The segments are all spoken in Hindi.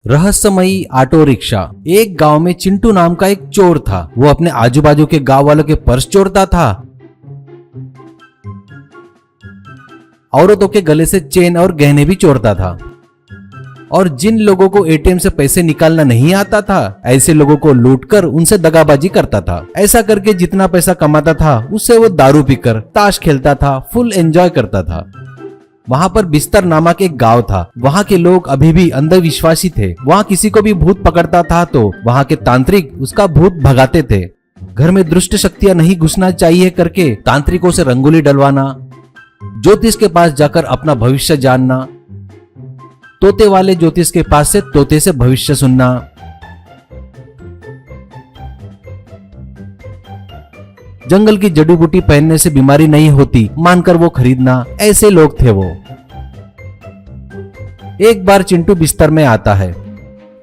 रहस्यमयी ऑटो रिक्शा। एक गांव में चिंटू नाम का एक चोर था। वो अपने आजू बाजू के गांव वालों के पर्स चोरता था, औरतों के गले से चेन और गहने भी चोरता था, और जिन लोगों को एटीएम से पैसे निकालना नहीं आता था, ऐसे लोगों को लूटकर उनसे दगाबाजी करता था। ऐसा करके जितना पैसा कमाता था उससे वो दारू पीकर ताश खेलता था, फुल एंजॉय करता था। वहां पर बिस्तर नामक एक गांव था। वहां के लोग अभी भी अंधविश्वासी थे। वहां किसी को भी भूत पकड़ता था तो वहां के तांत्रिक उसका भूत भगाते थे। घर में दुष्ट शक्तियां नहीं घुसना चाहिए करके तांत्रिकों से रंगोली डलवाना, ज्योतिष के पास जाकर अपना भविष्य जानना, तोते वाले ज्योतिष के पास से तोते से भविष्य सुनना, जंगल की जड़ी बूटी पहनने से बीमारी नहीं होती मानकर वो खरीदना, ऐसे लोग थे वो। एक बार चिंटू बिस्तर में आता है।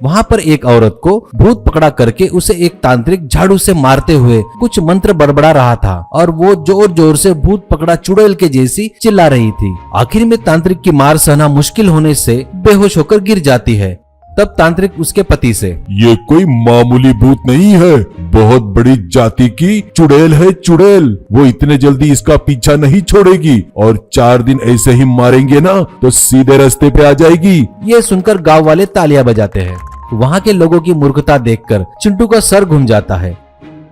वहां पर एक औरत को भूत पकड़ा करके उसे एक तांत्रिक झाड़ू से मारते हुए कुछ मंत्र बड़बड़ा रहा था, और वो जोर जोर से भूत पकड़ा चुड़ैल के जैसी चिल्ला रही थी। आखिर में तांत्रिक की मार सहना मुश्किल होने से बेहोश होकर गिर जाती है। तब तांत्रिक उसके पति से, ये कोई मामूली भूत नहीं है, बहुत बड़ी जाति की चुड़ैल है चुड़ैल। वो इतने जल्दी इसका पीछा नहीं छोड़ेगी, और 4 दिन ऐसे ही मारेंगे ना तो सीधे रास्ते पे आ जाएगी। ये सुनकर गांव वाले तालियां बजाते हैं। वहां के लोगों की मूर्खता देखकर चिंटू का सर घूम जाता है।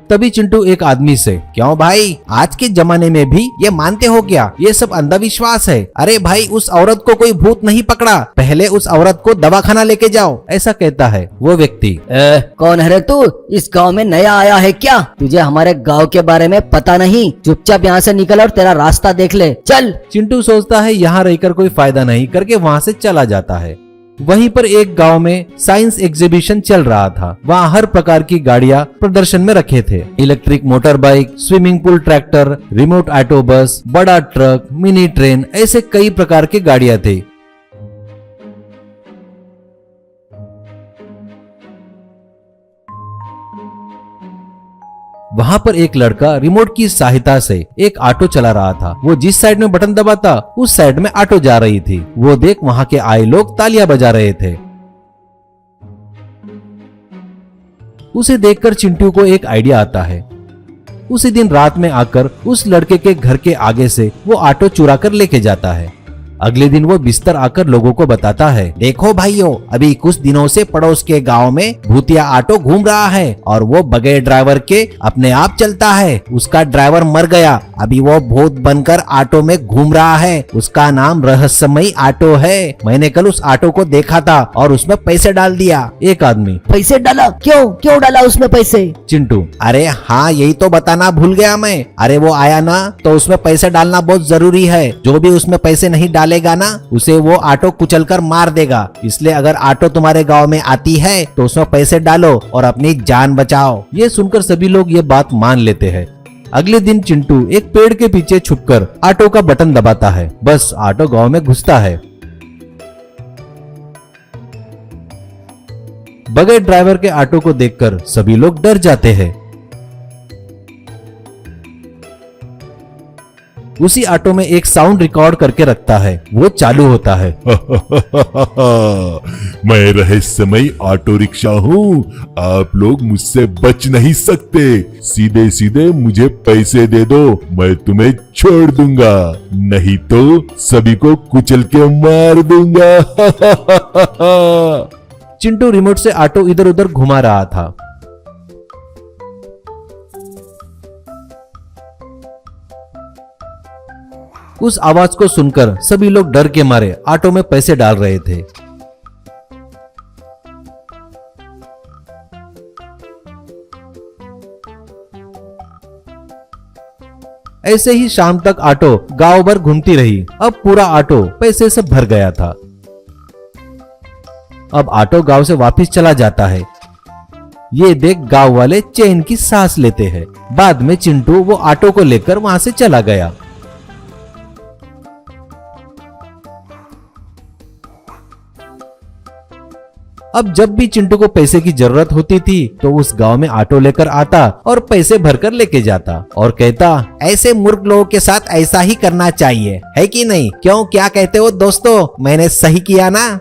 तभी चिंटू एक आदमी से, क्यों भाई, आज के जमाने में भी ये मानते हो क्या? ये सब अंधविश्वास है। अरे भाई, उस औरत को कोई भूत नहीं पकड़ा, पहले उस औरत को दवाखाना लेके जाओ, ऐसा कहता है वो व्यक्ति। कौन है रे तू? इस गांव में नया आया है क्या? तुझे हमारे गांव के बारे में पता नहीं? चुपचाप यहाँ से निकल और तेरा रास्ता देख ले, चल। चिंटू सोचता है यहाँ रहकर कोई फायदा नहीं करके वहाँ से चला जाता है। वहीं पर एक गांव में साइंस एग्जीबिशन चल रहा था। वहाँ हर प्रकार की गाड़ियां प्रदर्शन में रखे थे। Electric motor bike, swimming pool tractor, remote auto bus, बड़ा ट्रक, मिनी ट्रेन, ऐसे कई प्रकार की गाड़ियां थी। वहां पर एक लड़का रिमोट की सहायता से एक ऑटो चला रहा था। वो जिस साइड में बटन दबाता उस साइड में ऑटो जा रही थी। वो देख वहां के आए लोग तालियां बजा रहे थे। उसे देखकर चिंटू को एक आइडिया आता है। उसी दिन रात में आकर उस लड़के के घर के आगे से वो ऑटो चुरा कर लेके जाता है। अगले दिन वो बिस्तर आकर लोगों को बताता है, देखो भाइयों, अभी कुछ दिनों से पड़ोस के गांव में भूतिया ऑटो घूम रहा है, और वो बगैर ड्राइवर के अपने आप चलता है। उसका ड्राइवर मर गया, अभी वो भूत बनकर ऑटो में घूम रहा है। उसका नाम रहस्यमयी ऑटो है। मैंने कल उस ऑटो को देखा था और उसमें पैसे डाल दिया। एक आदमी, पैसे डाला? क्यों डाला उसमें पैसे? चिंटू, अरे हाँ, यही तो बताना भूल गया मैं। अरे वो आया ना तो उसमें पैसे डालना बहुत जरूरी है। जो भी उसमें पैसे नहीं डालेगा ना, उसे वो ऑटो कुचलकर मार देगा। इसलिए अगर ऑटो तुम्हारे गांव में आती है तो उसमें पैसे डालो और अपनी जान बचाओ। ये सुनकर सभी लोग ये बात मान लेते हैं। अगले दिन चिंटू एक पेड़ के पीछे छुपकर ऑटो का बटन दबाता है। बस ऑटो गांव में घुसता है। बगैर ड्राइवर के ऑटो को देखकर सभी लोग डर जाते हैं। उसी ऑटो में एक साउंड रिकॉर्ड करके रखता है। वो चालू होता है। मैं रहस्यमयी ऑटो रिक्शा हूँ, आप लोग मुझसे बच नहीं सकते। सीधे सीधे मुझे पैसे दे दो, मैं तुम्हें छोड़ दूंगा, नहीं तो सभी को कुचल के मार दूंगा। चिंटू रिमोट से ऑटो इधर उधर घुमा रहा था। उस आवाज को सुनकर सभी लोग डर के मारे ऑटो में पैसे डाल रहे थे। ऐसे ही शाम तक ऑटो गांव भर घूमती रही। अब पूरा ऑटो पैसे से भर गया था। अब ऑटो गांव से वापस चला जाता है। ये देख गांव वाले चैन की सांस लेते हैं। बाद में चिंटू वो ऑटो को लेकर वहां से चला गया। अब जब भी चिंटू को पैसे की जरूरत होती थी तो उस गांव में ऑटो लेकर आता और पैसे भरकर लेके जाता और कहता, ऐसे मूर्ख लोगों के साथ ऐसा ही करना चाहिए, है कि नहीं? क्यों, क्या कहते हो दोस्तों? मैंने सही किया ना?